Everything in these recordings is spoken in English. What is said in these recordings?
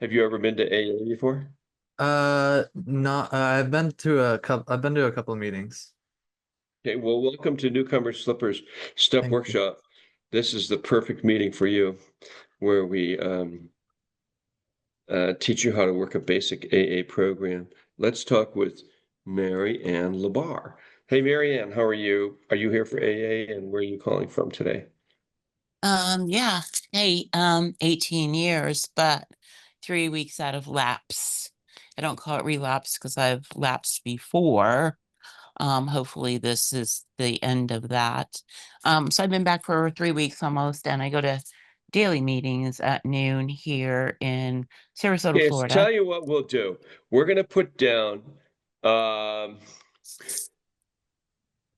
Have you ever been to AA before? Not. I've been to a couple. I've been to a couple of meetings. Okay, well, welcome to Newcomers Slippers Step Thank you. Workshop. This is the perfect meeting for you, where we teach you how to work a basic AA program. Let's talk with Mary Ann Labar. Hey, Mary Ann, how are you? Are you here for AA, and where are you calling from today? Yeah. Hey, 18 years, but 3 weeks out of lapse. I don't call it relapse because I've lapsed before. Hopefully this is the end of that. So I've been back for 3 weeks almost, and I go to daily meetings at noon here in Sarasota, Yes, Florida. tell you what we'll do. We're going to put down, um,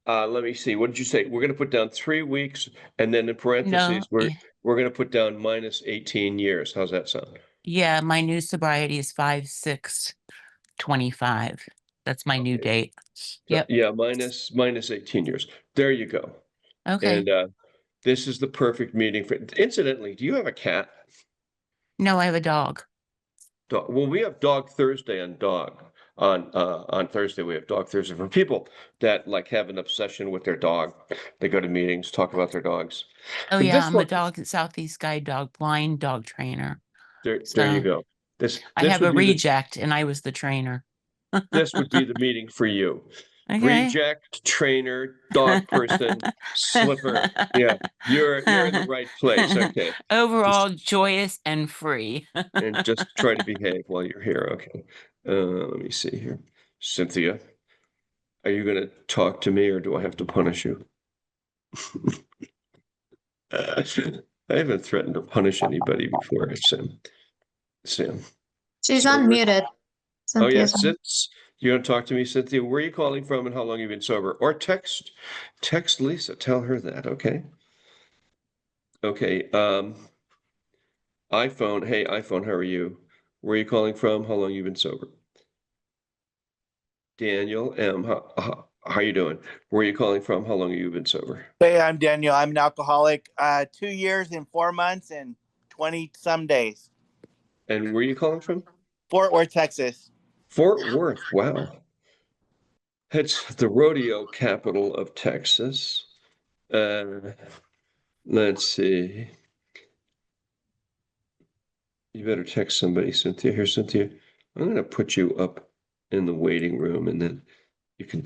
let me see. What did you say? We're going to put down 3 weeks, and then in No, parentheses, we're going to put down minus 18 years. How's that sound? yeah, my new sobriety is 5/6/25. That's my new Okay. date. So Yep. yeah, minus 18 years. There you go. Okay. And this is the perfect meeting for. Incidentally, do you have a cat? No, I have a dog. Dog. Well, we have Dog Thursday on dog. On Thursday we have Dog Thursday for people that like have an obsession with their dog. They go to meetings, talk about their dogs. Oh And yeah, this I'm a one, dog Southeast guide dog, blind dog trainer. there you So go. This I this have would a be the reject and I was the trainer. this would be the meeting for you. Okay. Reject, trainer, dog person, slipper. Yeah, you're in the right place. Okay. Overall Just joyous and free. and just try to behave while you're here. Okay. Let me see here. Cynthia, are you going to talk to me or do I have to punish you? I haven't threatened to punish anybody before, Sam. Sam. She's Sober. unmuted. Oh, yeah. Cynthia's on. Since you want to talk to me, Cynthia, where are you calling from and how long have you been sober? Or text Lisa. Tell her that. Okay. Okay. iPhone. Hey, iPhone, how are you? Where are you calling from? How long you been sober? Daniel M. How you doing? Where are you calling from? How long have you been sober? Hey, I'm Daniel. I'm an alcoholic. 2 years and 4 months and 20 some days. And where are you calling from? Fort Worth, Texas. Fort Worth. Wow. It's the rodeo capital of Texas. Uh, let's see. You better text somebody, Cynthia. Here, Cynthia. I'm going to put you up in the waiting room, and then you can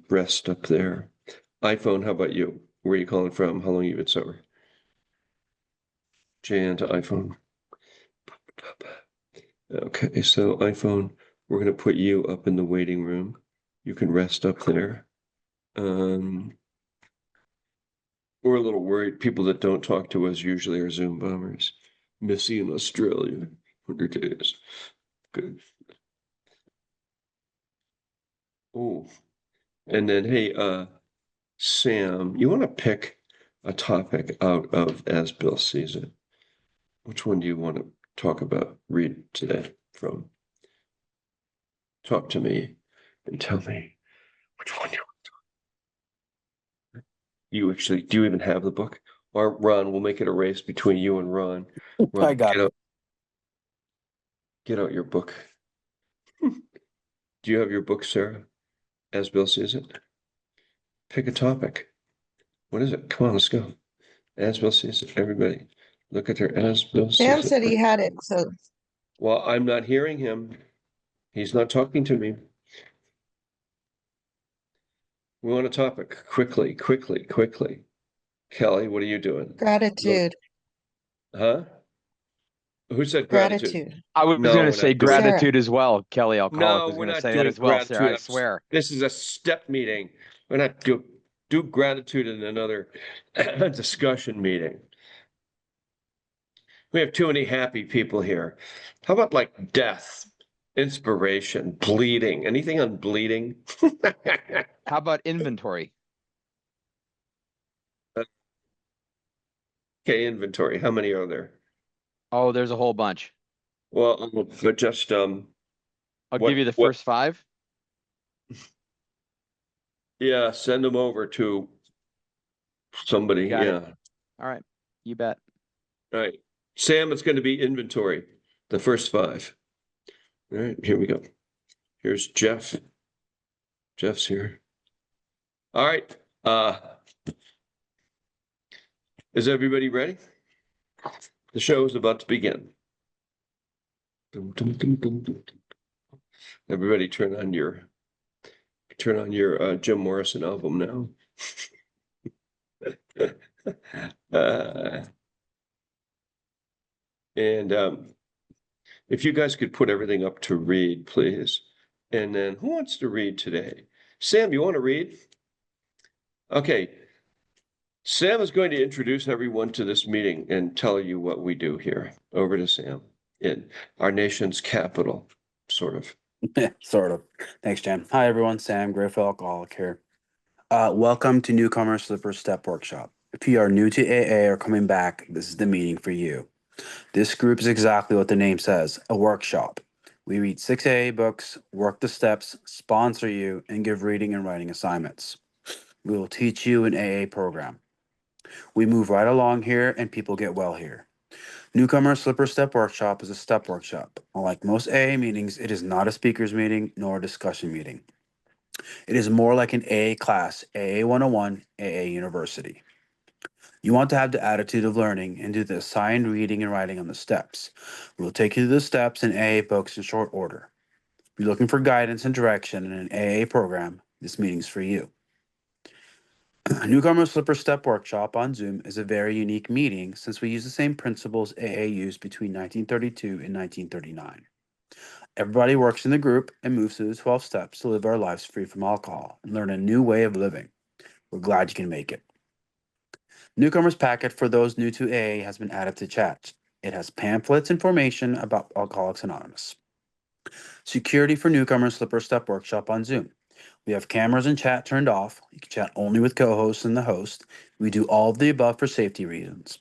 rest up there. iPhone. How about you? Where are you calling from? How long you been sober? Jan to iPhone. Okay, so iPhone, we're going to put you up in the waiting room. You can rest up there. We're a little worried. People that don't talk to us usually are Zoom bombers. Missy in Australia, 100 days. Good. Oh, and then hey, Sam, you want to pick a topic out of As Bill sees it? Which one do you want to talk about? Read today from. Talk to me and tell me which one you actually do. You even have the book? Or Ron, we'll make it a race between you and Ron. I Ron, got it. Get out your book. Do you have your book, Sarah? As Bill sees it? Pick a topic. What is it? Come on, let's go. As Bill sees it. Everybody, look at their As Bill Sam sees said he it. had it, so Well, I'm not hearing him. He's not talking to me. We want a topic. Quickly, quickly, quickly. Kelly, what are you doing? gratitude, Huh? Who said gratitude? gratitude. I was No, going to we're say not doing that. Sarah, gratitude as well. Kelly Alcoholic No, was we're going to not say that doing as well, Sarah. gratitude. I swear. This is a step meeting. We're not do gratitude in another discussion meeting. We have too many happy people here. How about like death, inspiration, bleeding? Anything on bleeding? How about inventory? Okay, inventory. How many are there? Oh, there's a whole bunch. Well, but just I'll give you the what? first five. Yeah, send them over to somebody. Got it. Yeah. All right. You bet. All right. Sam, it's going to be inventory. The first 5. All right, here we go. Here's Jeff. Jeff's here. All right. Is everybody ready? The show is about to begin. Everybody turn on your Jim Morrison album now. And if you guys could put everything up to read, please. And then who wants to read today? Sam, you want to read? Okay. Sam is going to introduce everyone to this meeting and tell you what we do here. Over to Sam in our nation's capital, sort of. Sort of. Thanks, Jan. Hi, everyone. Sam, Grateful Alcoholic here. Welcome to Newcomers Slipper Step Workshop. If you are new to AA or coming back, this is the meeting for you. This group is exactly what the name says, a workshop. We read 6 AA books, work the steps, sponsor you, and give reading and writing assignments. We will teach you an AA program. We move right along here and people get well here. Newcomer Slipper Step Workshop is a step workshop. Unlike most AA meetings, it is not a speaker's meeting nor a discussion meeting. It is more like an AA class, AA 101, AA University. You want to have the attitude of learning and do the assigned reading and writing on the steps. We will take you through the steps in AA books in short order. If you're looking for guidance and direction in an AA program, this meeting's for you. Newcomer Slipper Step Workshop on Zoom is a very unique meeting since we use the same principles AA used between 1932 and 1939. Everybody works in the group and moves through the 12 steps to live our lives free from alcohol and learn a new way of living. We're glad you can make it. Newcomers packet for those new to AA has been added to chat. It has pamphlets and information about Alcoholics Anonymous. Security for Newcomers Slipper Step Workshop on Zoom. We have cameras and chat turned off. You can chat only with co-hosts and the host. We do all of the above for safety reasons.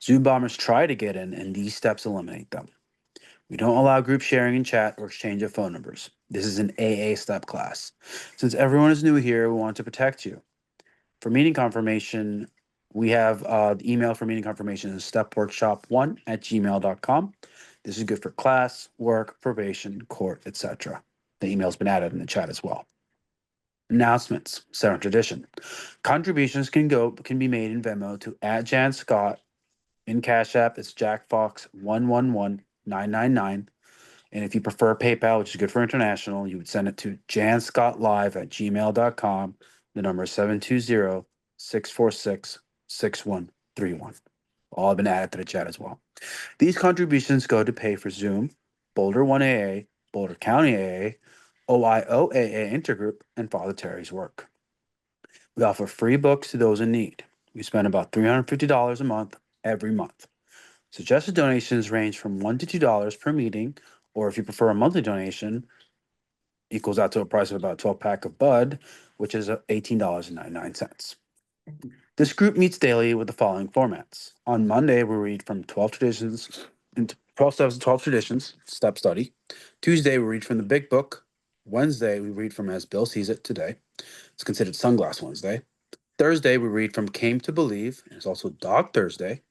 Zoom bombers try to get in, and these steps eliminate them. We don't allow group sharing in chat or exchange of phone numbers. This is an AA step class. Since everyone is new here, we want to protect you. For meeting confirmation, we have the email for meeting confirmation is stepworkshop1@gmail.com. This is good for class, work, probation, court, etc. The email's been added in the chat as well. Announcements, Southern tradition. Contributions can be made in Venmo to @Jann Scott. In Cash App, it's Jack Fox 111999. And if you prefer PayPal, which is good for international, you would send it to janscottlive@gmail.com. The number is 720-646-6131. All have been added to the chat as well. These contributions go to pay for Zoom, Boulder 1AA, Boulder County AA, OIO AA Intergroup, and Father Terry's work. We offer free books to those in need. We spend about $350 a month every month. Suggested donations range from $1 to $2 per meeting, or if you prefer a monthly donation, equals out to a price of about a 12-pack of Bud, which is $18.99. This group meets daily with the following formats. On Monday, we read from 12 traditions, 12 steps and 12 traditions, step study. Tuesday, we read from the Big Book. Wednesday, we read from As Bill Sees It Today. It's considered Sunglass Wednesday. Thursday, we read from Came to Believe. And it's also Dog Thursday.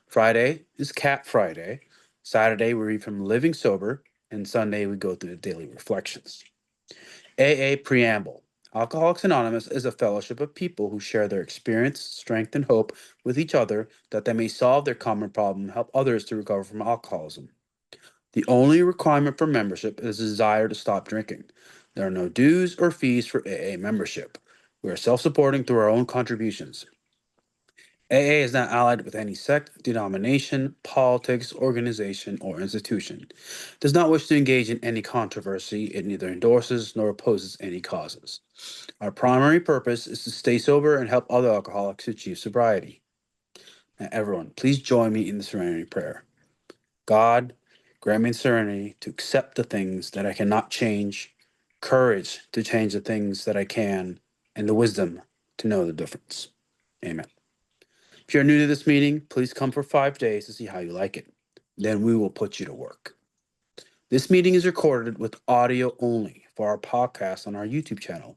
Friday is Cat Friday. Saturday, we read from Living Sober. And Sunday, we go through the daily reflections. AA Preamble. Alcoholics Anonymous is a fellowship of people who share their experience, strength, and hope with each other that they may solve their common problem and help others to recover from alcoholism. The only requirement for membership is a desire to stop drinking. There are no dues or fees for AA membership. We are self-supporting through our own contributions. AA is not allied with any sect, denomination, politics, organization, or institution. It does not wish to engage in any controversy. It neither endorses nor opposes any causes. Our primary purpose is to stay sober and help other alcoholics achieve sobriety. Now, everyone, please join me in the serenity prayer. God, grant me serenity to accept the things that I cannot change, courage to change the things that I can, and the wisdom to know the difference. Amen. If you're new to this meeting, please come for 5 days to see how you like it. Then we will put you to work. This meeting is recorded with audio only for our podcast on our YouTube channel.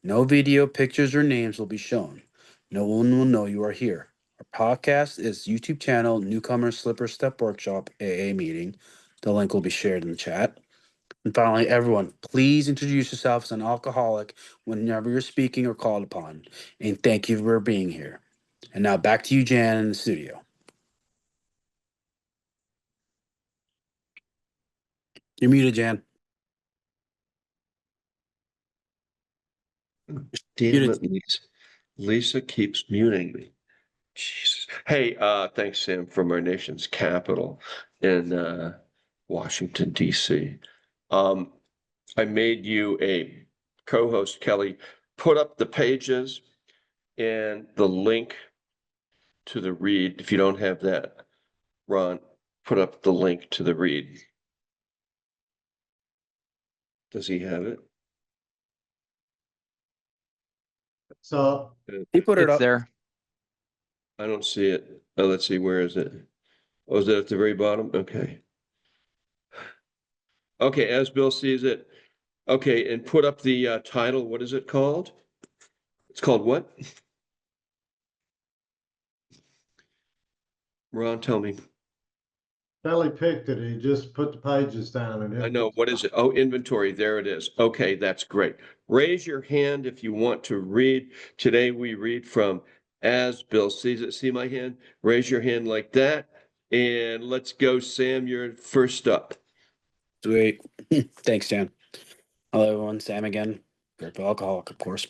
No video, pictures, or names will be shown. No one will know you are here. Our podcast is YouTube channel Newcomers Slipper Step Workshop AA Meeting The link will be shared in the chat. And finally, everyone, please introduce yourself as an alcoholic whenever you're speaking or called upon. And thank you for being here. And now back to you, Jan, in the studio. You're muted, Jan. Damn it, Lisa. Lisa keeps muting me. Jesus. Hey, thanks, Sam, from our nation's capital in Washington, D.C. I made you a co-host, Kelly. Put up the pages and the link to the read. If you don't have that, Ron, put up the link to the read. Does he have it? So He put it It's up. there. I don't see it. Oh, let's see. Where is it? Oh, is it at the very bottom? Okay. Okay, as Bill sees it. Okay, and put up the title. What is it called? It's called what? Ron, tell me. Kelly picked it. He just put the pages down and I hit. know. What is it? Oh, inventory. There it is. Okay, that's great. Raise your hand if you want to read. Today we read from As Bill Sees It. See my hand? Raise your hand like that. And let's go, Sam. You're first up. Sweet. Thanks, Dan. Hello, everyone. Sam again. Grateful alcoholic, of course.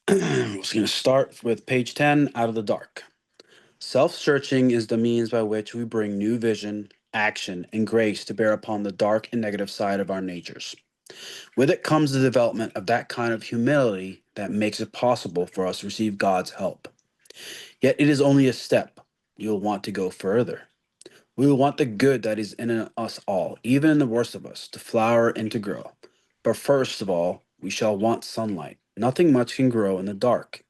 We're just going to start with page 10, Out of the Dark. Self-searching is the means by which we bring new vision, action, and grace to bear upon the dark and negative side of our natures. With it comes the development of that kind of humility that makes it possible for us to receive God's help. Yet it is only a step. You'll want to go further. We will want the good that is in us all, even in the worst of us, to flower and to grow. But first of all, we shall want sunlight. Nothing much can grow in the dark.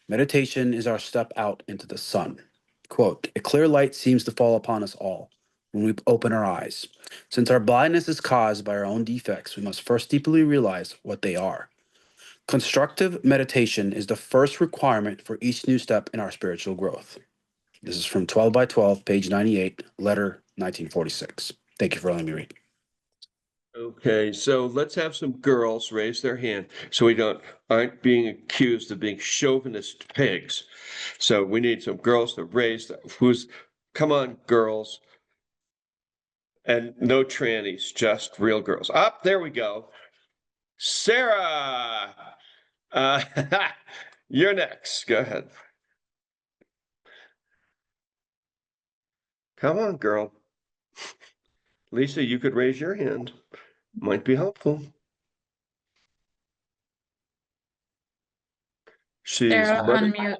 Meditation is our step out into the sun. Quote, a clear light seems to fall upon us all when we open our eyes. Since our blindness is caused by our own defects, we must first deeply realize what they are. Constructive meditation is the first requirement for each new step in our spiritual growth. This is from 12 by 12, page 98, letter 1946. Thank you for letting me read. Okay, so let's have some girls raise their hand so we aren't being accused of being chauvinist pigs. So we need some girls to raise come on, girls. And no trannies, just real girls. Up, there we go. Sarah, uh, you're next. Go ahead. Come on, girl. Lisa, you could raise your hand. Might be helpful. She's Sarah, running unmute.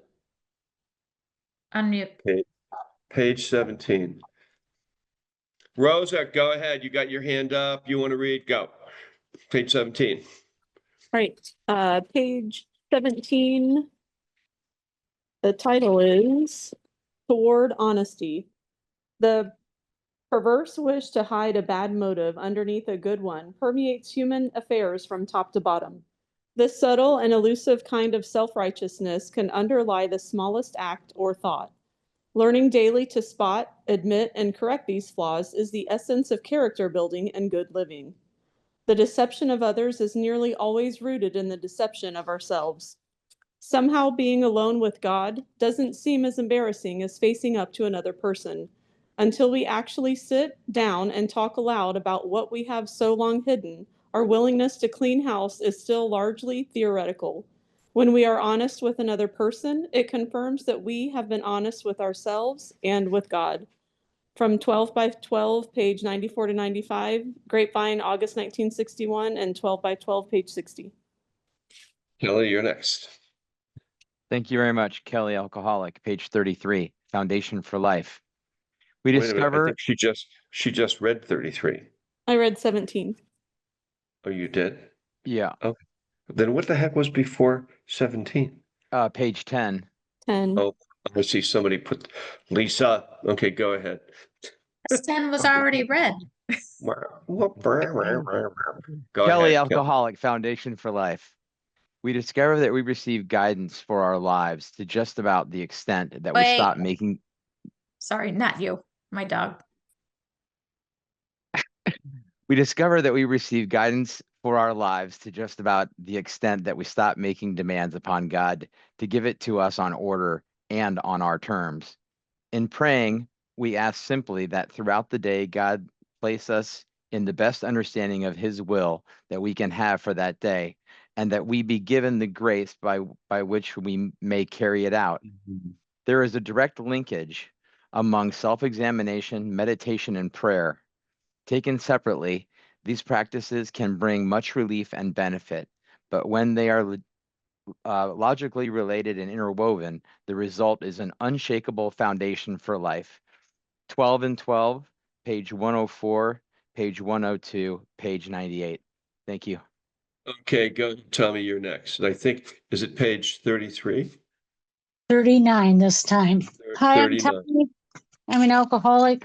Unmute. page 17. Rosa, go ahead. You got your hand up. You want to read? Go. Page 17. Right, page 17. The title is Toward Honesty. The perverse wish to hide a bad motive underneath a good one permeates human affairs from top to bottom. This subtle and elusive kind of self-righteousness can underlie the smallest act or thought. Learning daily to spot, admit, and correct these flaws is the essence of character building and good living. The deception of others is nearly always rooted in the deception of ourselves. Somehow being alone with God doesn't seem as embarrassing as facing up to another person until we actually sit down and talk aloud about what we have so long hidden. Our willingness to clean house is still largely theoretical. When we are honest with another person, it confirms that we have been honest with ourselves and with God. From 12 by 12, page 94 to 95, Grapevine, August 1961, and 12 by 12, page 60. Kelly, you're next. Thank you very much, Kelly Alcoholic, page 33, Foundation for Life. We Wait a minute. I discover think she just read 33. I read 17. Oh, you did? yeah, Okay. Then what the heck was before 17? page 10. 10. Oh, I see somebody put Lisa. Okay, go ahead. 10 was already read. Go Kelly ahead. Alcoholic, Foundation for Life. We discover that we receive guidance for our lives to just about the extent that we Wait. stop making. Sorry, not you. My dog. We discover that we receive guidance for our lives to just about the extent that we stop making demands upon God to give it to us on order and on our terms. In praying, we ask simply that throughout the day, God place us in the best understanding of his will that we can have for that day, and that we be given the grace by which we may carry it out. There is a direct linkage among self-examination, meditation, and prayer. Taken separately, these practices can bring much relief and benefit, but when they are logically related and interwoven, the result is an unshakable foundation for life. 12 and 12, page 104, page 102, page 98. Thank you. Okay, go, Tommy, you're next. And I think, is it page 33? 39 this time. Hi, I'm 39. Tommy. I'm an alcoholic.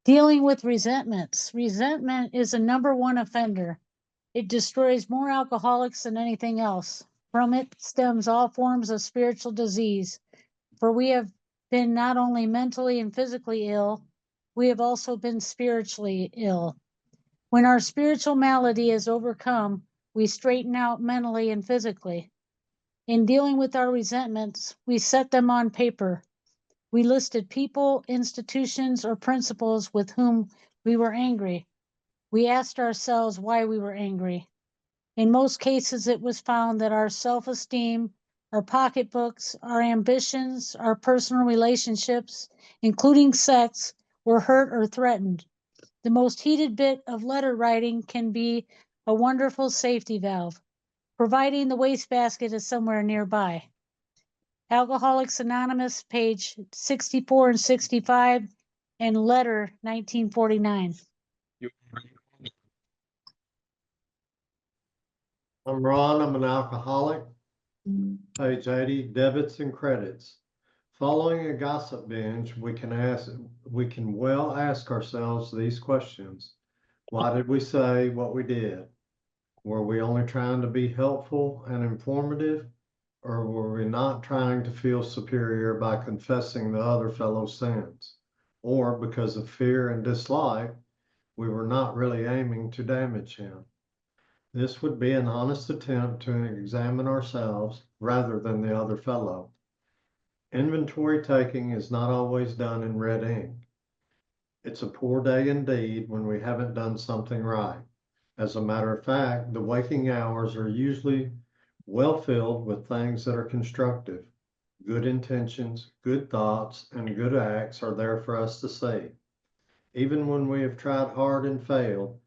Dealing with resentments. Resentment is a #1 offender. It destroys more alcoholics than anything else. From it stems all forms of spiritual disease. For we have been not only mentally and physically ill, we have also been spiritually ill. When our spiritual malady is overcome, we straighten out mentally and physically. In dealing with our resentments, we set them on paper. We listed people, institutions, or principles with whom we were angry. We asked ourselves why we were angry. In most cases, it was found that our self-esteem, our pocketbooks, our ambitions, our personal relationships, including sex, were hurt or threatened. The most heated bit of letter writing can be a wonderful safety valve, providing the wastebasket is somewhere nearby. Alcoholics Anonymous, page 64 and 65, and letter 1949. I'm Ron, I'm an alcoholic. Page 80, debits and credits. Following a gossip binge, we can well ask ourselves these questions. Why did we say what we did? Were we only trying to be helpful and informative, or were we not trying to feel superior by confessing the other fellow's sins? Or because of fear and dislike, we were not really aiming to damage him. This would be an honest attempt to examine ourselves rather than the other fellow. Inventory taking is not always done in red ink. It's a poor day indeed when we haven't done something right. As a matter of fact, the waking hours are usually well filled with things that are constructive. Good intentions, good thoughts, and good acts are there for us to see. Even when we have tried hard and failed,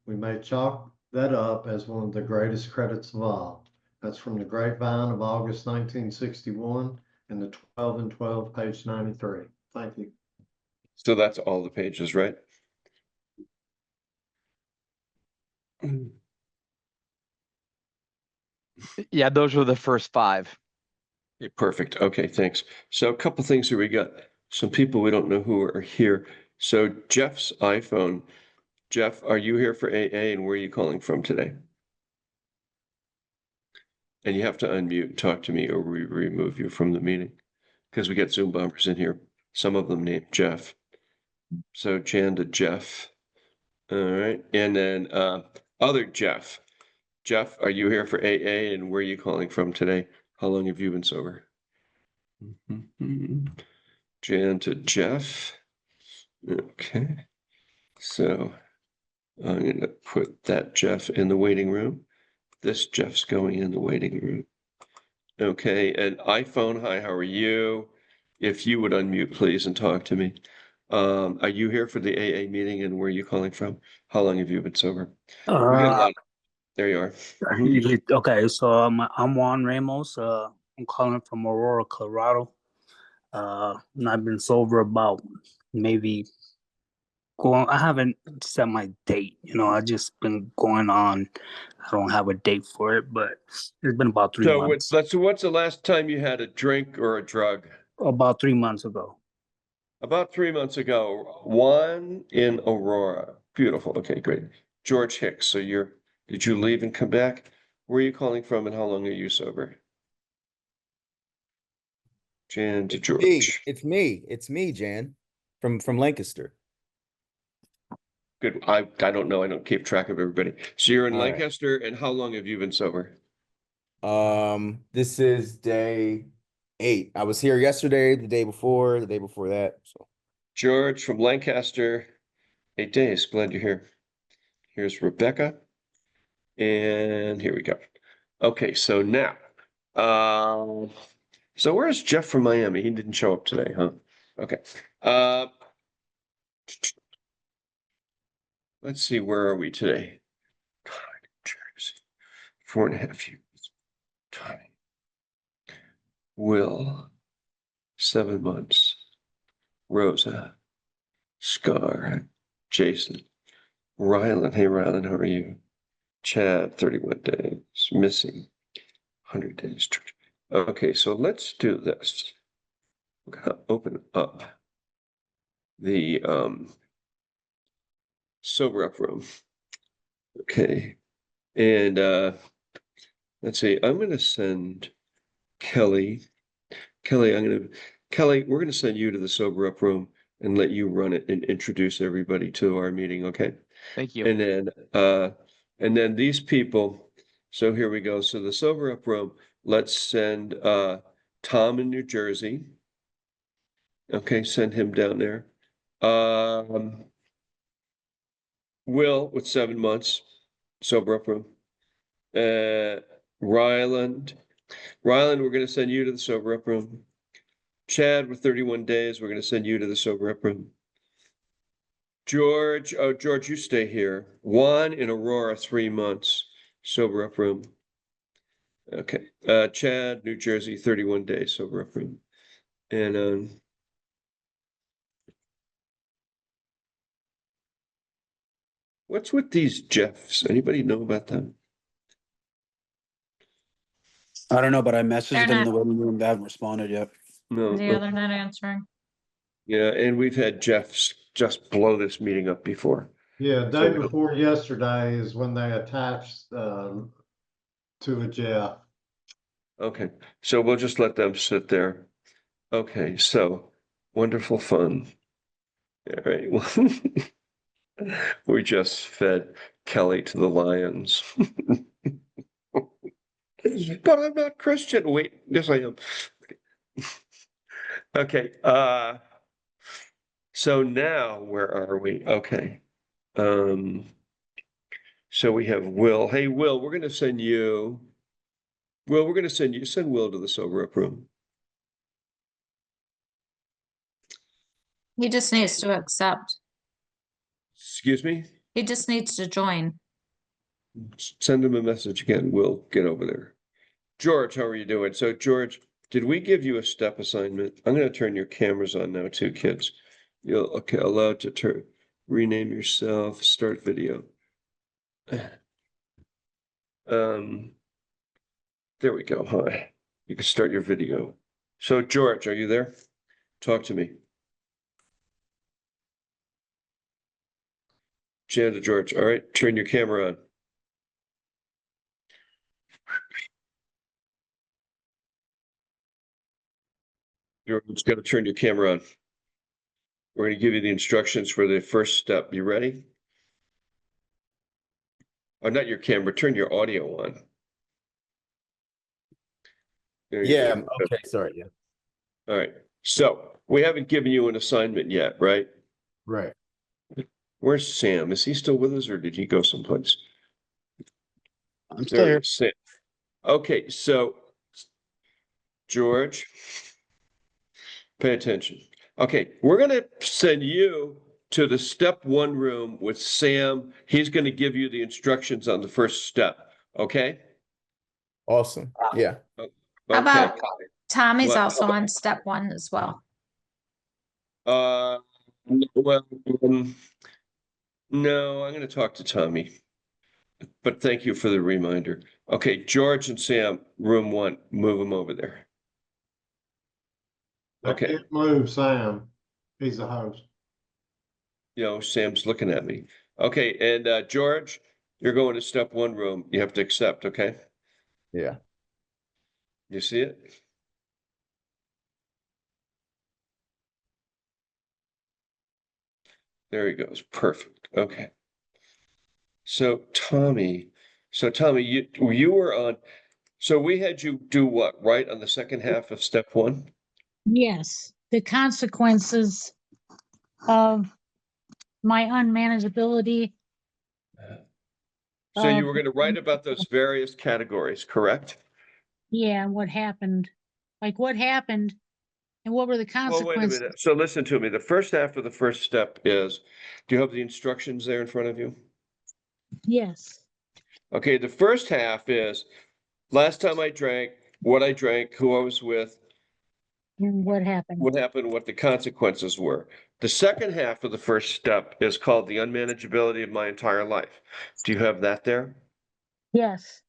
we may chalk that up as one of the greatest credits of all. That's from the Grapevine of August 1961 and the 12 and 12, page 93. Thank you. So that's all the pages, right? Yeah, those were the first 5. Okay, perfect. Okay, thanks. So a couple things here. We got some people we don't know who are here. So Jeff's iPhone. Jeff, are you here for AA, and where are you calling from today? And you have to unmute and talk to me, or we remove you from the meeting, because we get Zoom bombers in here. Some of them named Jeff. So Jann to Jeff. All right. And then other Jeff. Jeff, are you here for AA, and where are you calling from today? How long have you been sober? Jann to Jeff. Okay. So I'm going to put that Jeff in the waiting room. This Jeff's going in the waiting room. Okay, and iPhone, hi, how are you? If you would unmute, please, and talk to me. Are you here for the AA meeting, and where are you calling from? How long have you been sober? We got a lot. There you are. Okay, so I'm Juan Ramos. I'm calling from Aurora, Colorado. And I've been sober about maybe I haven't set my date. I just been going on. I don't have a date for it, but it's been about 3 months. So what's the last time you had a drink or a drug? About 3 months ago. About 3 months ago. One in Aurora. Beautiful. Okay, great. George Hicks. So did you leave and come back? Where are you calling from, and how long are you sober? Jann to George. It's me, Jann, from Lancaster. Good. I don't know. I don't keep track of everybody. So you're in All right. Lancaster, and how long have you been sober? This is day 8. I was here yesterday, the day before that. So George from Lancaster, 8 days. Glad you're here. Here's Rebecca. And here we go. Okay, so now, so where's Jeff from Miami? He didn't show up today, huh? Okay. Let's see, where are we today? Jersey. 4.5 years. Tommy. Will. 7 months. Rosa. Scar. Jason. Rylan. Hey, Rylan, how are you? Chad, 31 days. Missing. 100 days. Okay, so let's do this. We're gonna open up the sober up room. Okay. And let's see, I'm gonna send Kelly. Kelly, we're gonna send you to the sober up room and let you run it and introduce everybody to our meeting, okay? Thank you. And then these people, so here we go. So the sober up room, let's send Tom in New Jersey. Okay, send him down there. Will with 7 months, sober up room. Ryland, we're gonna send you to the sober up room. Chad with 31 days, we're gonna send you to the sober up room. George, oh, George, you stay here. Juan in Aurora, 3 months, sober up room. Okay, Chad, New Jersey, 31 days, sober up room. And what's with these Jeffs? Anybody know about them? I don't know, but I messaged They're them in not- the waiting room. They haven't responded yet. No. The other not answering. Yeah, and we've had Jeffs just blow this meeting up before. Yeah, So day we don't- before yesterday is when they attached to a Jeff. Okay, so we'll just let them sit there. Okay, so wonderful fun. All right, well, we just fed Kelly to the lions. But I'm not Christian. Wait, yes, I am. Okay, so now where are we? Okay. So we have Will. Hey, Will, we're gonna send you. Will, we're gonna send Will to the sober up room. He just needs to accept. Excuse me? He just needs to join. Send him a message again. We'll get over there. George, how are you doing? So, George, did we give you a step assignment? I'm going to turn your cameras on now, too, kids. You'll okay, allowed to rename yourself, start video. There we go. Hi. You can start your video. So, George, are you there? Talk to me. Jan to George. All right, turn your camera on. George, got to turn your camera on. We're going to give you the instructions for the first step. You ready? Oh, not your camera, turn your audio on. There you yeah, go. okay, sorry, yeah. All right. So we haven't given you an assignment yet, right? Right. Where's Sam? Is he still with us or did he go someplace? I'm still There here. is Sam. Okay, so George, pay attention. Okay, we're gonna send you to the step 1 room with Sam. He's gonna give you the instructions on the first step, okay? Awesome. Yeah. How Okay. about Tommy's What? also on step 1 as well. Well, no, I'm gonna talk to Tommy. But thank you for the reminder. Okay, George and Sam, room 1, move them over there. I Okay. can't move Sam. He's the host. You know, Sam's looking at me. Okay, and George, you're going to step 1 room. You have to accept, okay? Yeah. You see it? There he goes. Perfect. Okay. So Tommy, you were on, so we had you do what, right, on the second half of step one? Yes, the consequences of my unmanageability. So you Of were going to write about those various categories, correct? Yeah, and what happened. Like what happened and what were the Well, wait a consequences? minute. So listen to me. The first half of the first step is, do you have the instructions there in front of you? Yes. Okay, the first half is last time I drank, what I drank, who I was with, And what happened? what the consequences were. The second half of the first step is called the unmanageability of my entire life. Do you have that there? Yes.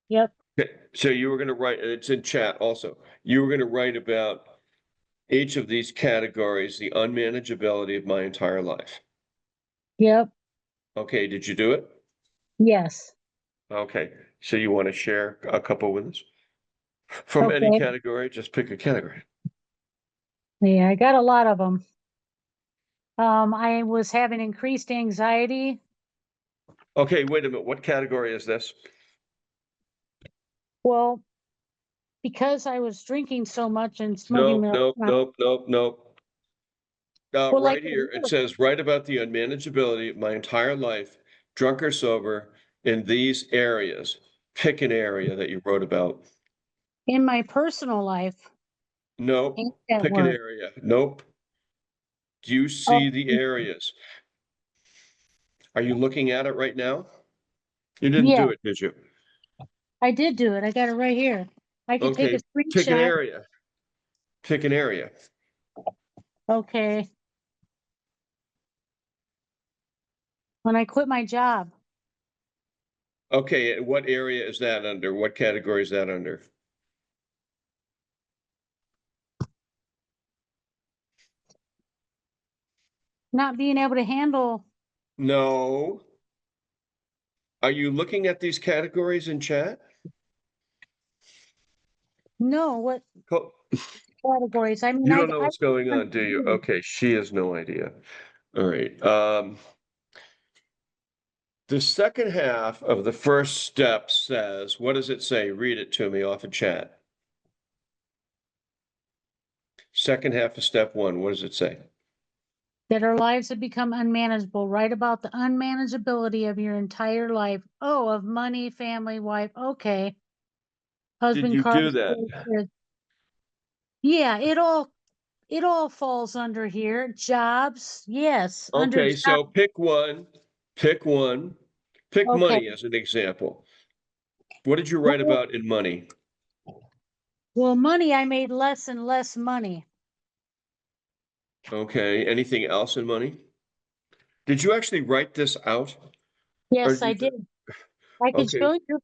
Yep. Okay, so you were going to write, it's in chat also. You were going to write about each of these categories, the unmanageability of my entire life. Yep. Okay, did you do it? Yes. Okay, so you want to share a couple with us? From any Okay. category, just pick a category. Yeah, I got a lot of them. I was having increased anxiety. Okay, wait a minute. What category is this? Well, because I was drinking so much and smoking marijuana. Nope. Well, like Right here, it says, write about the unmanageability of my entire life, drunk or sober, in these areas. Pick an area that you wrote about. in my personal life and Nope. at Pick an work. area. Nope. Do you Oh, see the areas? Are you looking at it right now? You didn't yeah, do it, did you? I did do it. I got it right here. I could take a Okay, pick an screenshot. area. Pick an area. Okay. When I quit my job, Okay, and what area is that under? What category is that under? not being able to handle. No. Are you looking at these categories in chat? No, what Co- categories? I mean, You don't know what's going on, do you? do. Okay, she has no idea. All right. The second half of the first step says, what does it say? Read it to me off of chat. Second half of step one, what does it say? That our lives have become unmanageable. Write about the unmanageability of your entire life. Oh, of money, family, wife. Okay. Did Husband, you car, do that? kids. Yeah, it all falls under here. Jobs, yes, under Okay, job. so pick one. Pick one. Pick Okay. money as an example. What did you write Well, about in money? well, money, I made less and less money. Okay, anything else in money? Did you actually write this out? Or Yes, did you I just, did. I could okay, show you.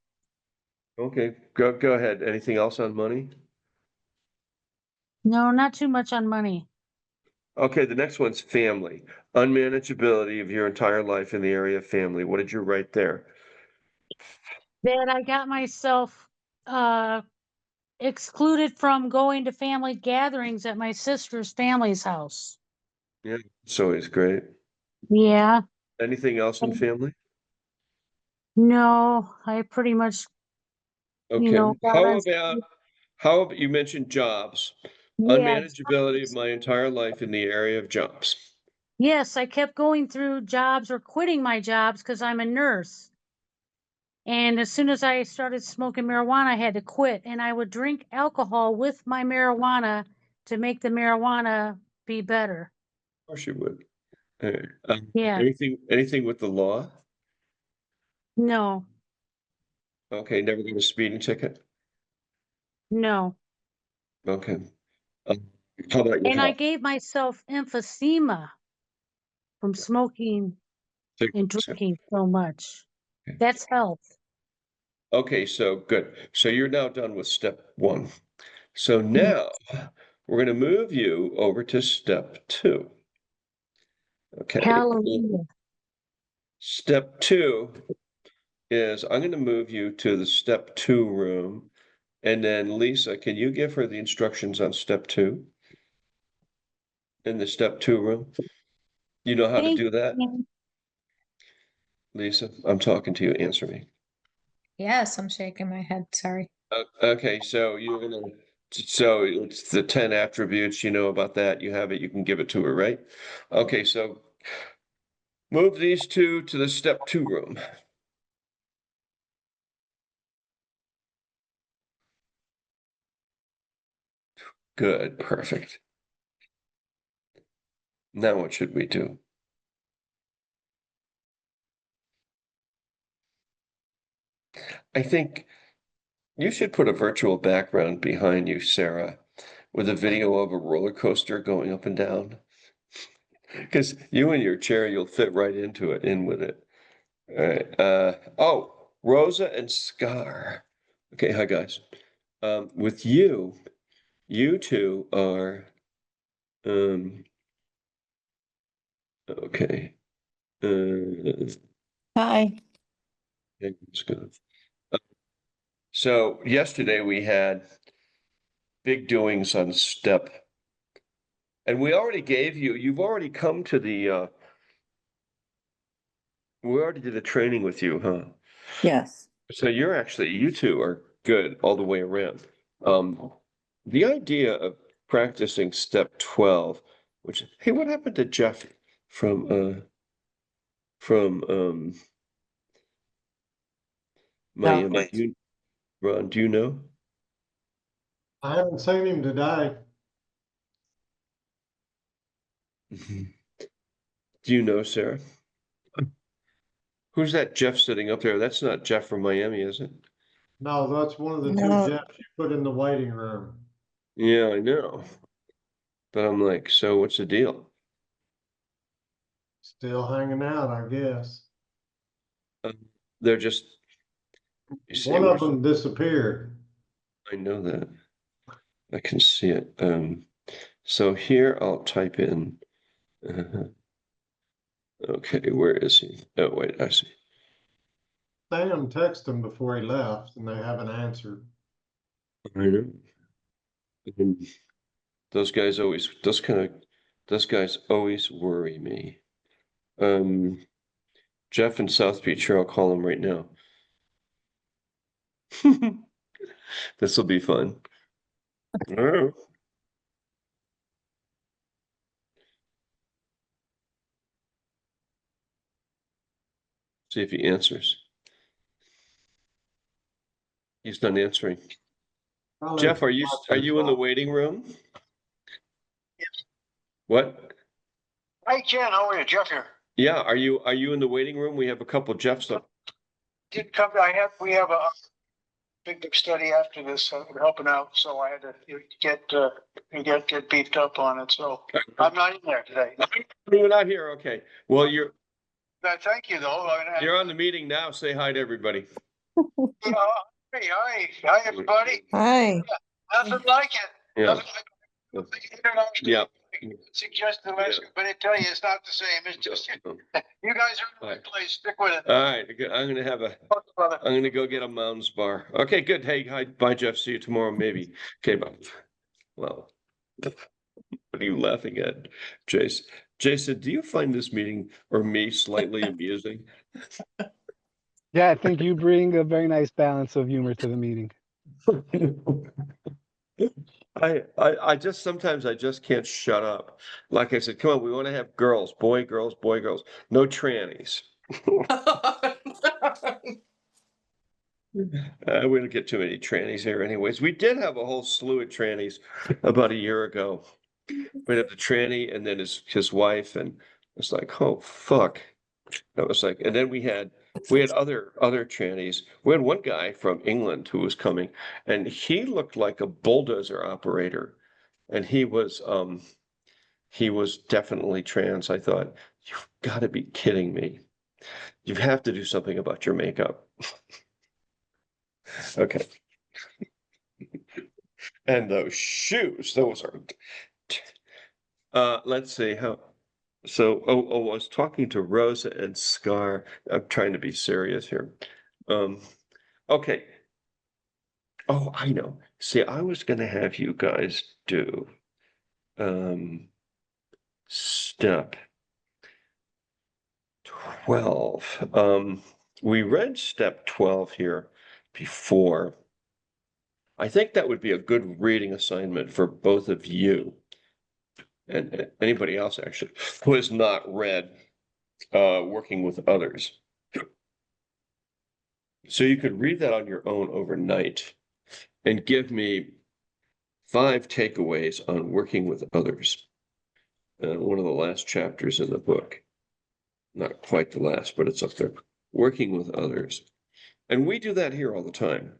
okay, go ahead. Anything else on money? No, not too much on money. Okay, the next one's family. Unmanageability of your entire life in the area of family. What did you write there? That I got myself excluded from going to family gatherings at my sister's family's house. Yeah, it's always great. Yeah. Anything else in family? No, I pretty much, Okay. got on. How about you mentioned jobs? Yeah. Unmanageability of my entire life in the area of jobs. Yes, I kept going through jobs or quitting my jobs because I'm a nurse. And as soon as I started smoking marijuana, I had to quit. And I would drink alcohol with my marijuana to make the marijuana be better. Of course you would. Yeah. Anything with the law? No, Okay, never got a speeding ticket? no. Okay. Um, how about your And I health? gave myself emphysema from smoking and Cigarettes, yeah. drinking so much. Okay. That's health. Okay, so good. So you're now done with step one. So Yeah. now we're going to move you over to step two. Okay. Hallelujah. Step two is I'm going to move you to the step two room. And then Lisa, can you give her the instructions on step two in the step two room? You know how to Thank do that? you. Lisa, I'm talking to you. Answer me. Yes, I'm shaking my head. Sorry. Okay, so you're gonna, so it's the 10 attributes, you know about that. You have it, you can give it to her, right? Okay, so move these two to the step 2 room. Good, perfect. Now what should we do? I think you should put a virtual background behind you, Sarah, with a video of a roller coaster going up and down. Because you and your chair, you'll fit right into it, in with it. All right. Oh, Rosa and Scar. Okay, hi guys. With you, you two are okay. Hi. It's good. So yesterday we had big doings on step, and we already gave you, you've already come to the we already did a training with you, huh? Yes. So you're actually, you two are good all the way around. The idea of practicing step 12, which, hey, what happened to Jeff from Miami? Ron, do you know? I haven't seen him today. Do you know, Sarah? Who's that Jeff sitting up there? That's not Jeff from Miami, is it? No, that's one of the two No. Jeffs you put in the waiting room. Yeah, I know. But I'm like, so what's the deal? Still hanging out, I guess. They're just, you see, One of them disappeared. I know that. I can see it. So here I'll type in. Okay, where is he? Oh, wait, I see. Sam texted him before he left and they haven't answered. I know. And those guys always, those guys always worry me. Jeff in South Beach, here, I'll call him right now. This will be fun. Oh. See if he answers. He's not answering. Probably Jeff, are you in the waiting room? Yes. What? Hi, Jen. How are you? Jeff here. Yeah, are you in the waiting room? We have a couple Jeffs up. Did come. We have a big study after this. We're helping out, so I had to get beefed up on it. So I'm not in there today. You're not here. Okay. Well, Thank you, though. you're on the meeting now. Say hi to everybody. Hi, everybody. Hi. Nothing like it. Yeah. Nothing like it. International. Yeah. Suggest the last, but I tell you, it's not the same. It's just you guys are in the right place. Stick with it. All right. I'm gonna go get a Mounds bar. Okay, good. Hey, hi, bye, Jeff. See you tomorrow, maybe. Okay, bye. Well, what are you laughing at, Jason? Jason, do you find this meeting or me slightly amusing? Yeah, I think you bring a very nice balance of humor to the meeting. I just sometimes I just can't shut up. Like I said, come on, we want to have girls, boy, girls, boy, girls, no trannies. We don't get too many trannies here anyways. We did have a whole slew of trannies about a year ago. We had the tranny and then his wife, and it's like, oh fuck. That was like, and then we had other trannies. We had one guy from England who was coming, and he looked like a bulldozer operator, and he was definitely trans. I thought, you've got to be kidding me. You have to do something about your makeup. Okay. And those shoes, those are let's see how. So, I was talking to Rosa and Scar. I'm trying to be serious here. Okay. Oh, I know. See, I was gonna have you guys do step 12. We read step 12 here before. I think that would be a good reading assignment for both of you and anybody else actually who has not read working with others. So you could read that on your own overnight and give me 5 takeaways on working with others. One of the last chapters in the book. Not quite the last, but it's up there. Working with others. And we do that here all the time.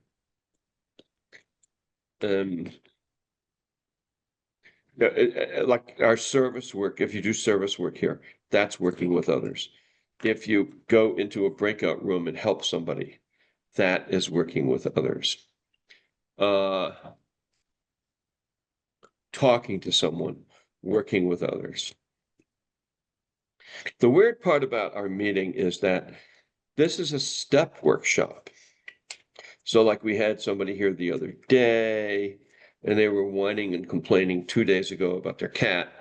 Like our service work, if you do service work here, that's working with others. If you go into a breakout room and help somebody, that is working with others. Talking to someone, working with others. The weird part about our meeting is that this is a step workshop. So like we had somebody here the other day, and they were whining and complaining 2 days ago about their cat.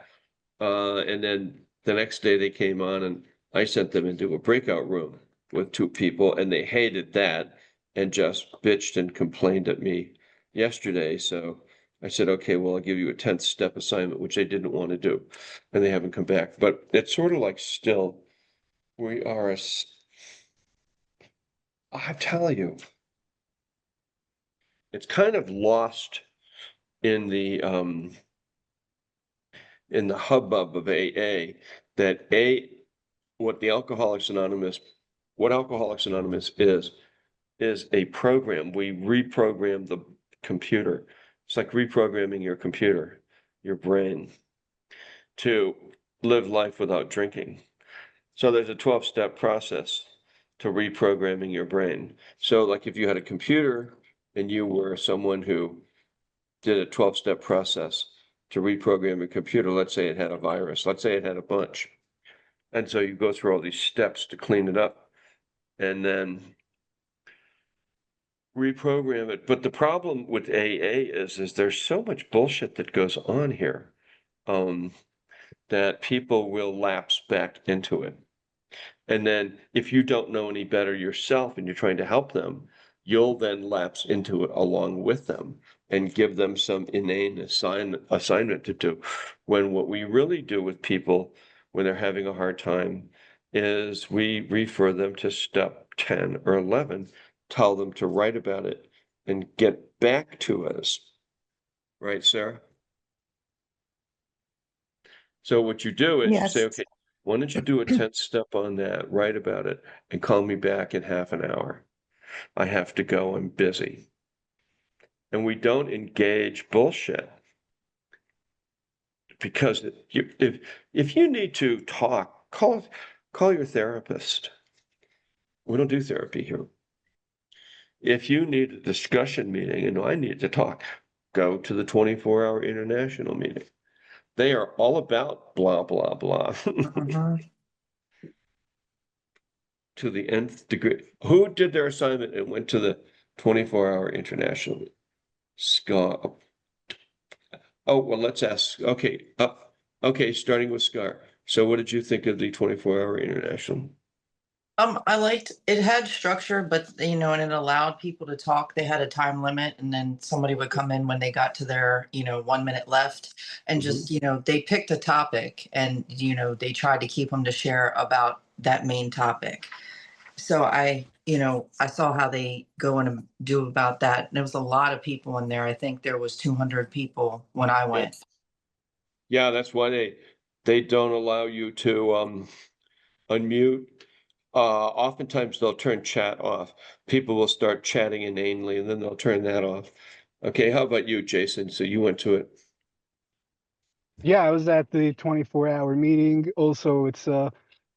And then the next day they came on and I sent them into a breakout room with 2 people, and they hated that and just bitched and complained at me yesterday. So I said, okay, well, I'll give you a 10th step assignment, which they didn't want to do, and they haven't come back. But it's sort of like still, we are I tell you, it's kind of lost in the hubbub of AA that what Alcoholics Anonymous is a program. We reprogram the computer. It's like reprogramming your computer, your brain, to live life without drinking. So there's a 12-step process to reprogramming your brain. So like if you had a computer and you were someone who did a 12-step process to reprogram a computer, let's say it had a virus, let's say it had a bunch. And so you go through all these steps to clean it up and then reprogram it. But the problem with AA is there's so much bullshit that goes on here that people will lapse back into it. And then if you don't know any better yourself and you're trying to help them, you'll then lapse into it along with them and give them some inane assignment to do. When what we really do with people when they're having a hard time is we refer them to step 10 or 11, tell them to write about it and get back to us. Right, Sarah? So what you do is you say, okay, why don't you do a 10th step on that, write about it, and call me back in half an hour. I have to go, I'm busy. And we don't engage bullshit. Because if you need to talk, call your therapist. We don't do therapy here. If you need a discussion meeting and I need to talk, go to the 24-hour international meeting. They are all about blah, blah, blah. To the nth degree. Who did their assignment and went to the 24-hour international meeting? Scott. Oh, well, let's ask. Okay, okay, starting with Scar. So what did you think of the 24-hour international? I liked it had structure, but and it allowed people to talk. They had a time limit, and then somebody would come in when they got to their, 1 minute left, and just, they picked a topic, and they tried to keep them to share about that main topic. So I saw how they go and do about that. And there was a lot of people in there. I think there was 200 people when I went. Yeah, that's why they don't allow you to unmute. Oftentimes they'll turn chat off. People will start chatting inanely and then they'll turn that off. Okay, how about you, Jason? So you went to it. Yeah, I was at the 24-hour meeting. Also, it's a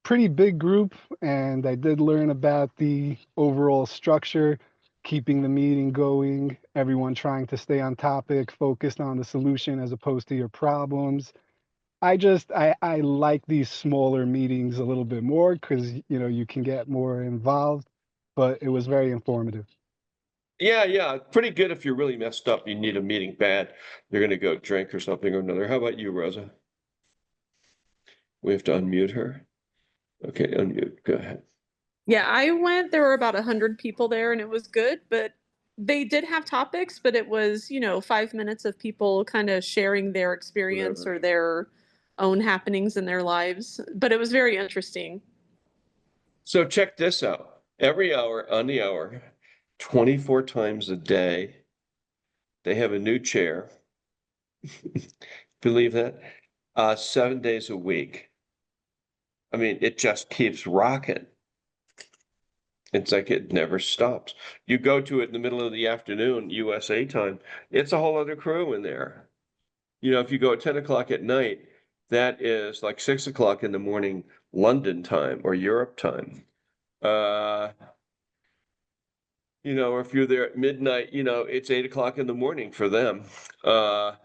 pretty big group, and I did learn about the overall structure, keeping the meeting going, everyone trying to stay on topic, focused on the solution as opposed to your problems. I like these smaller meetings a little bit more because you can get more involved, but it was very informative. Yeah, pretty good if you're really messed up, you need a meeting bad, you're gonna go drink or something or another. How about you, Rosa? We have to unmute her. Okay, unmute. Go ahead. Yeah, I went, there were about 100 people there and it was good, but they did have topics, but it was, 5 minutes of people kind of sharing their experience Whatever. or their own happenings in their lives. But it was very interesting. So check this out. Every hour on the hour, 24 times a day, they have a new chair. Believe that? 7 days a week. I mean, it just keeps rocking. It's like it never stops. You go to it in the middle of the afternoon, USA time, it's a whole other crew in there. If you go at 10 o'clock at night, that is like 6 o'clock in the morning, London time or Europe time. Or if you're there at midnight, it's 8 o'clock in the morning for them. But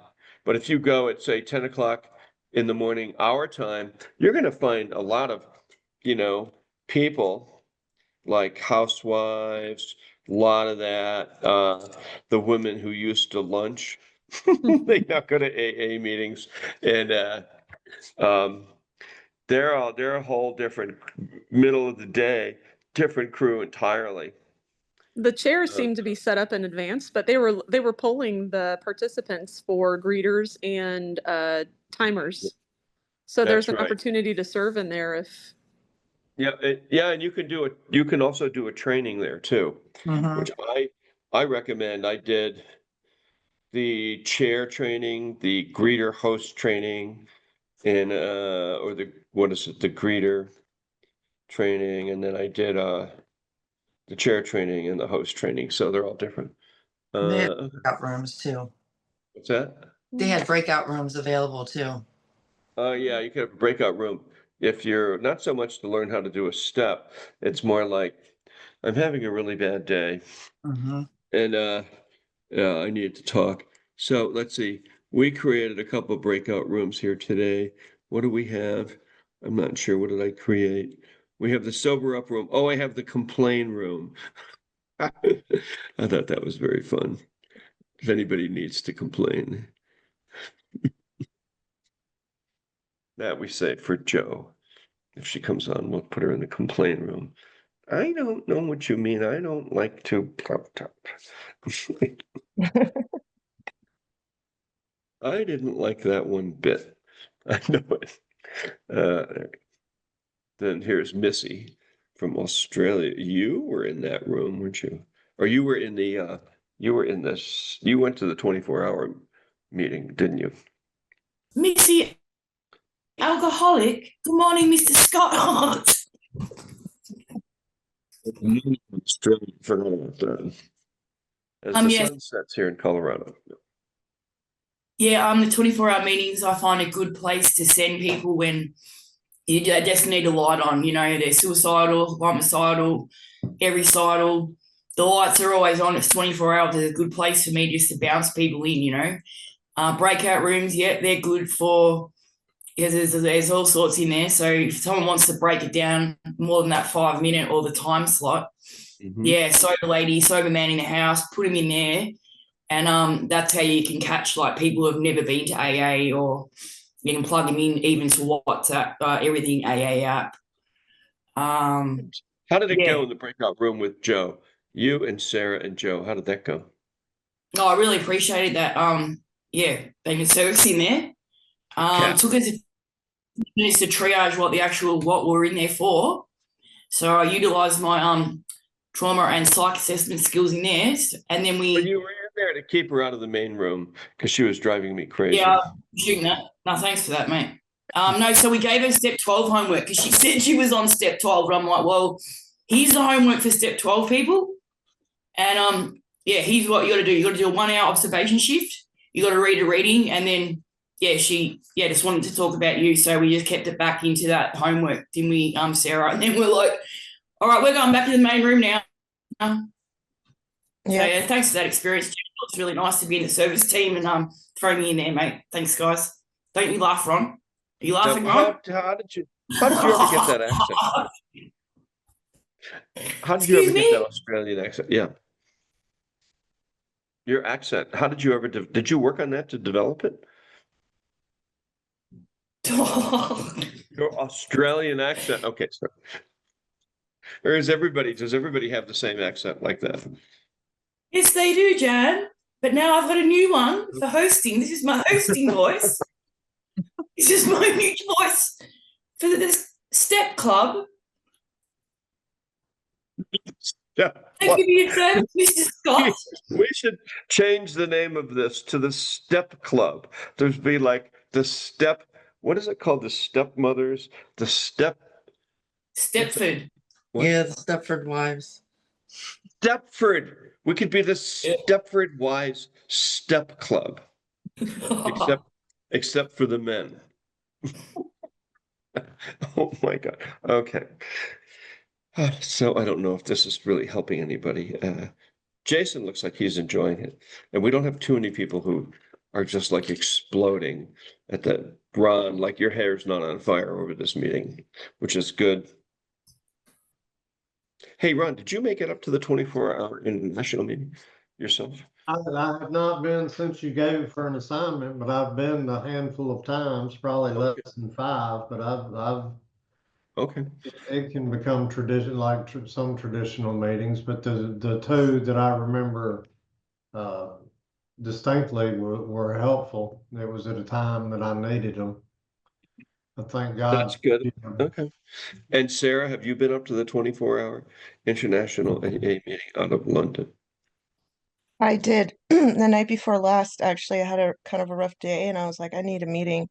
if you go at, say, 10 o'clock in the morning, our time, you're going to find a lot of, people like housewives, a lot of that, the women who used to lunch, they now go to AA meetings, and they're a whole different middle of the day, different crew entirely. The chairs seemed to be set up in advance, but they were polling the participants for greeters and timers. So there's That's an right. opportunity to serve in there if Yeah, and you can do it. You can also do a training there too, which I recommend. I did the chair training, the greeter host training, and or what is it, the greeter training, and then I did the chair training and the host training. So they're all different. They had Okay. breakout rooms too. What's that? They had breakout rooms available too. Yeah, you could have a breakout room. If you're not so much to learn how to do a step, it's more like I'm having a really bad day Mm-hmm. and I needed to talk. So let's see. We created a couple of breakout rooms here today. What do we have? I'm not sure. What did I create? We have the sober up room. Oh, I have the complain room. I thought that was very fun. If anybody needs to complain. That we say for Joe. If she comes on, we'll put her in the complaint room. I don't know what you mean. I don't like to pop top. I didn't like that one bit. I know it. Then here's Missy from Australia. You were in that room, weren't you? Or you were in the you went to the 24-hour meeting, didn't you? Missy, alcoholic. Good morning, Mr. Scott. Australia, forgot about that. As the Yes. sun sets here in Colorado. Yeah, the 24-hour meetings I find a good place to send people when you just need a light on. They're suicidal, homicidal, everycidal. The lights are always on. It's 24 hours. It's a good place for me just to bounce people in. Breakout rooms, yeah, they're good for. Yeah, there's all sorts in there. So if someone wants to break it down more than that 5 minute or the time slot, yeah, sober lady, sober man in the house, put them in there. And that's how you can catch like people who have never been to AA, or you can plug them in even to WhatsApp, everything AA app. How did it go in the breakout room with Joe? You and Sarah and Joe, how did that go? Oh, I really appreciated that. Yeah, being a service in there. Took us minutes to triage what we're in there for. So I utilised my trauma and psych assessment skills in there, and then But you were in there to keep her out of the main room because she was driving me crazy. Yeah, shooting that. No, thanks for that, mate. No, so we gave her step 12 homework because she said she was on step 12. And I'm like, well, here's the homework for step 12, people. And yeah, here's what you got to do. You got to do a 1 hour observation shift. You got to read a reading, and then she just wanted to talk about you, so we just kept it back into that homework, didn't we, Sarah? And then we're like, all right, we're going back to the main room now. So yeah, thanks for that experience. It's really nice to be in the service team and throw me in there, mate. Thanks, guys. Don't you laugh, Ron? Are you laughing, Ron? How did you ever get that accent? How did you ever get that Australian accent? Yeah. Your accent. How did you ever did you work on that to develop it? Your Australian accent. Okay, sorry. Or does everybody have the same accent like that? Yes, they do, Jan. But now I've got a new one for hosting. This is my hosting voice. This is my new voice for the Step Club. Yeah. Thank you for your service, Mr. Scott. We should change the name of this to the Step Club. There's be like the Step, what is it called? The Stepmothers, the Stepford. What? Yeah, the Stepford Wives. Stepford. We could be the Stepford Wives Step Club, except for the men. Oh my God. Okay. So I don't know if this is really helping anybody. Jason looks like he's enjoying it, and we don't have too many people who are just like exploding at the Ron, like your hair's not on fire over this meeting, which is good. Hey, Ron, did you make it up to the 24-hour international meeting yourself? I have not been since you gave for an assignment, but I've been a handful of times, probably less than 5, but I've Okay. it can become tradition, like some traditional meetings, but the two that I remember distinctly were helpful. It was at a time that I needed them. I thank God. That's good. Okay. And Sarah, have you been up to the 24-hour international AA meeting out of London? I did. The night before last, actually, I had a kind of a rough day and I was like, I need a meeting.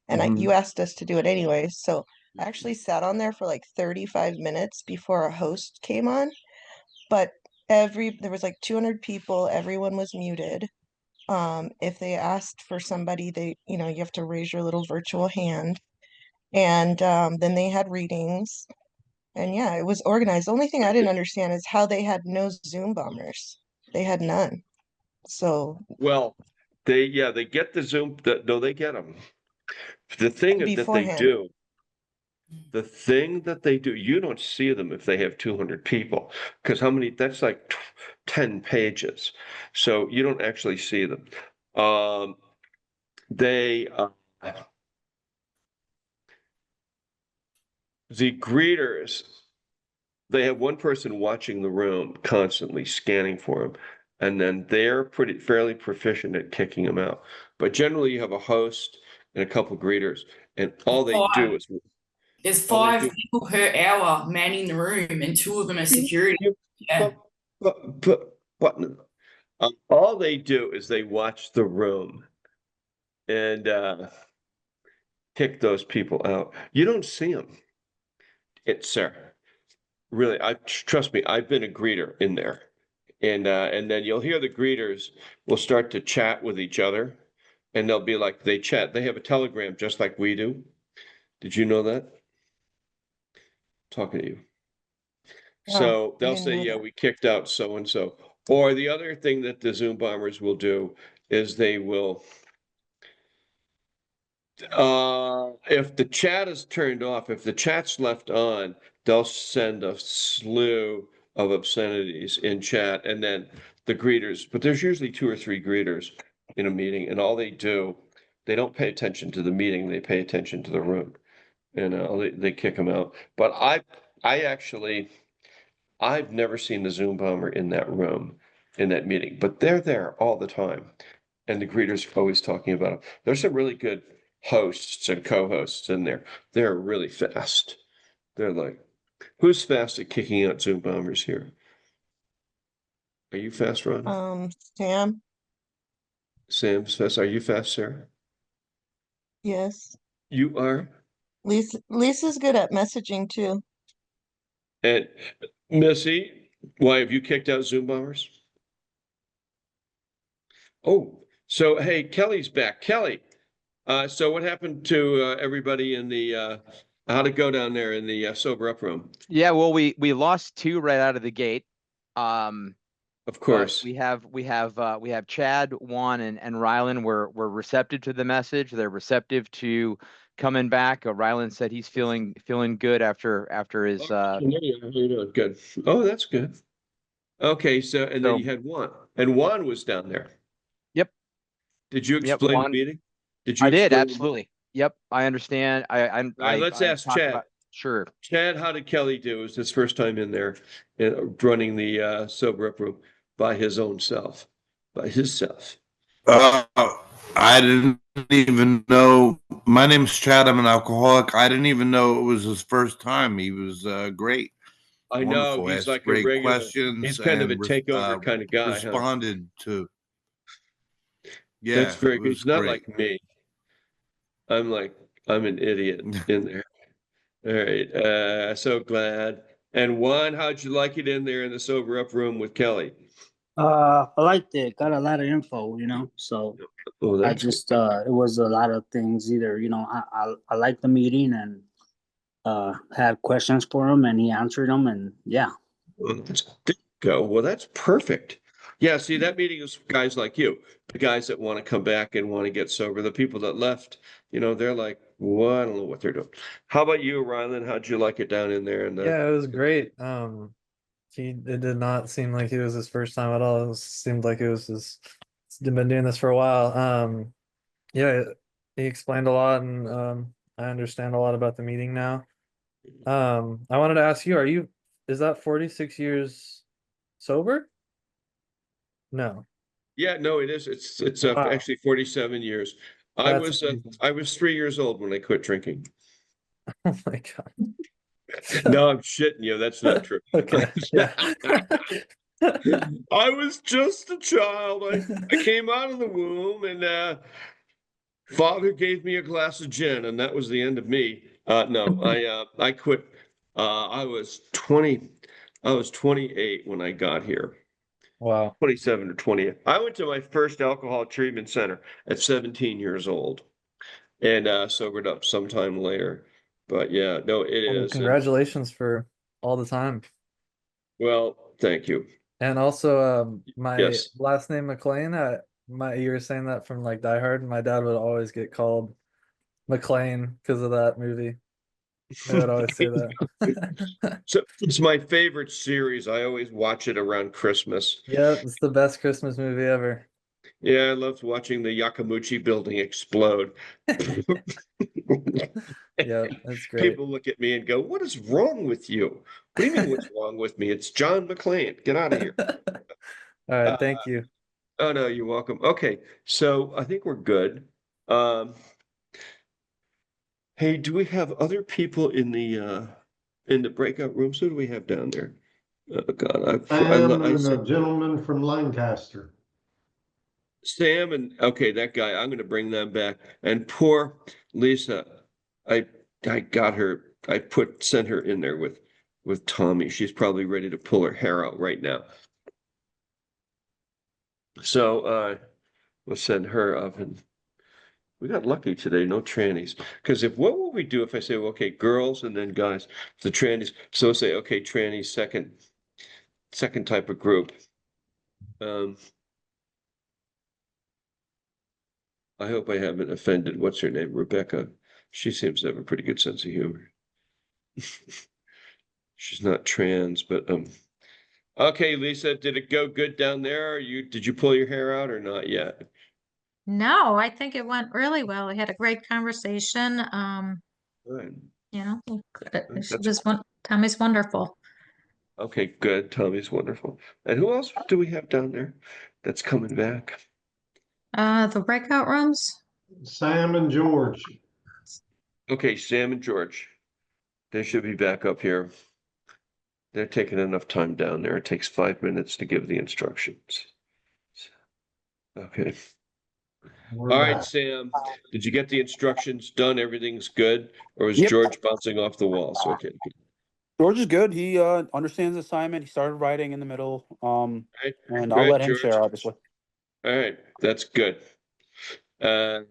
And you asked us to do it anyway. So I actually sat on there for like 35 minutes before our host came on. But there was like 200 people, everyone was muted. If they asked for somebody, you have to raise your little virtual hand. And then they had readings. And yeah, it was organized. The only thing I didn't understand is how they had no Zoom bombers. They had none. So Well, they get the Zoom. No, they get them. The thing beforehand. the thing that they do, you don't see them if they have 200 people, because that's like 10 pages. So you don't actually see them. They, the greeters, they have one person watching the room constantly scanning for them, and then they're fairly proficient at kicking them out. But generally you have a host and a couple greeters, and all they do is There's 5 people per hour manning the room, and 2 of them are security. Yeah. But all they do is they watch the room and kick those people out. You don't see them. It's Sarah. Really, trust me, I've been a greeter in there. And then you'll hear the greeters will start to chat with each other, and they'll be like, they chat. They have a Telegram just like we do. Did you know that? Talking to you. So they'll say, yeah, we kicked out so and so. Or the other thing that the Zoom bombers will do is they will, if the chat is turned off, if the chat's left on, they'll send a slew of obscenities in chat, and then the greeters, but there's usually 2 or 3 greeters in a meeting, and all they do, they don't pay attention to the meeting, they pay attention to the room, and they kick them out. But I've never seen the Zoom bomber in that room, in that meeting, but they're there all the time. And the greeters are always talking about them. There's some really good hosts and co-hosts in there. They're really fast. They're like, who's fast at kicking out Zoom bombers here? Are you fast, Ron? Sam, Sam's fast. Are you fast, Sarah? yes. You are? Lisa's good at messaging too. And Missy, why have you kicked out Zoom bombers? Oh, so hey, Kelly's back. Kelly, so what happened to everybody in the how'd it go down there in the sober up room? Yeah, well, we lost 2 right out of the gate. Of course. We have Chad, Juan, and Rylan were receptive to the message. They're receptive to coming back. Rylan said he's feeling good after his How you doing? Good. Oh, that's good. Okay, so and then you had Juan. And Juan was down there. Yep. Did you Yep, explain the Juan. meeting? Did you I did, explain absolutely. Yep, I understand. All right, let's ask talked Chad. about, sure. Chad, how did Kelly do? It was his first time in there, running the sober up room by his own self, by himself. I didn't even know. My name's Chad. I'm an alcoholic. I didn't even know it was his first time. He was great. I know Wonderful. he's Asked like a great regular. questions He's kind of a and takeover kind of guy, huh? responded to. That's Yeah, very it good. was He's not great. like me. I'm an idiot in there. All right. So glad. And Juan, how'd you like it in there in the sober up room with Kelly? I liked it. Got a lot of info, so Oh, I that's just it was a lot of things. Either I liked the meeting and had questions for him, and he answered them, and yeah. Go. Well, that's perfect. Yeah, see, that meeting is guys like you, the guys that want to come back and want to get sober. The people that left, they're like, well, I don't know what they're doing. How about you, Rylan? How'd you like it down in there? Yeah, it was great. It did not seem like it was his first time at all. It seemed like it was he's been doing this for a while. Yeah, he explained a lot, and I understand a lot about the meeting now. I wanted to ask you, is that 46 years sober? No. Yeah, no, it is. It's Wow. actually 47 years. I That's was amazing. I was 3 years old when I quit drinking. Oh my God. No, I'm shitting you. That's not true. Okay. Yeah. I was just a child. I came out of the womb and father gave me a glass of gin, and that was the end of me. No, I quit. I was 20. I was 28 when I got here. Wow. 27 or 20. I went to my first alcohol treatment center at 17 years old and sobered up sometime later. But yeah, no, it Well, is. And congratulations for all the time. well, thank you. And also, my Yes. last name McLean. You were saying that from like Die Hard. My dad would always get called McLean because of that movie. They would always say that. So it's my favorite series. I always watch it around Christmas. Yeah, it's the best Christmas movie ever. Yeah, I loved watching the Yakamuchi building explode. Yeah, that's great. People look at me and go, "What is wrong with you?" What do you mean, what's wrong with me? It's John McClane. Get out of here. All right, thank you. Oh no, you're welcome. Okay, so I think we're good. Um, hey, do we have other people in the breakout rooms? Who do we have down there? Oh God, Sam I and said a gentleman from Lancaster. Sam and okay, that guy. I'm going to bring them back. And poor Lisa, I I got her. I sent her in there with Tommy. She's probably ready to pull her hair out right now. So we'll send her up and we got lucky today, no trannies. Because what would we do if I say, well, okay, girls and then guys, the trannies. So say, okay, trannies, second type of group. I hope I haven't offended, what's her name? Rebecca. She seems to have a pretty good sense of humor. She's not trans, but okay, Lisa, did it go good down there? Did you pull your hair out or not yet? No, I think it went really well. We had a great conversation. Good. She was Tommy's wonderful. Okay, good. Tommy's wonderful. And who else do we have down there that's coming back? The breakout rooms. Sam and George. Okay, Sam and George. They should be back up here. They're taking enough time down there. It takes 5 minutes to give the instructions. Okay. We're All right, back. Sam, did you get the instructions done? Everything's good? Or is Yep. George bouncing off the walls? Okay. George is good. He understands the assignment. He started writing in the middle. Right. And Go I'll ahead, let him George. share, obviously. All right, that's good. All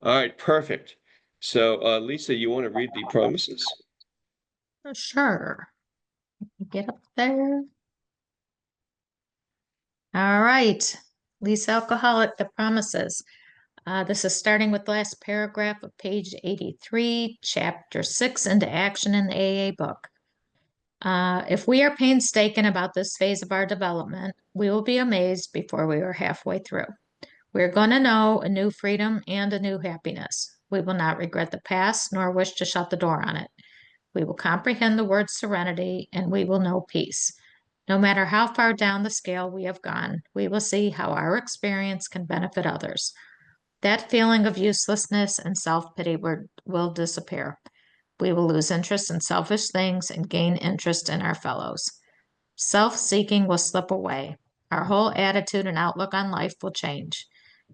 right, perfect. So, Lisa, you want to read the promises? Sure. Get up there. All right. Lisa Alcoholic, the promises. This is starting with the last paragraph of page 83, chapter 6, into action in the AA book. If we are painstaking about this phase of our development, we will be amazed before we are halfway through. We're going to know a new freedom and a new happiness. We will not regret the past nor wish to shut the door on it. We will comprehend the word serenity and we will know peace. No matter how far down the scale we have gone, we will see how our experience can benefit others. That feeling of uselessness and self-pity will disappear. We will lose interest in selfish things and gain interest in our fellows. Self-seeking will slip away. Our whole attitude and outlook on life will change.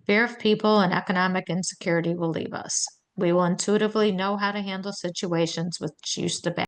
Fear of people and economic insecurity will leave us. We will intuitively know how to handle situations which used to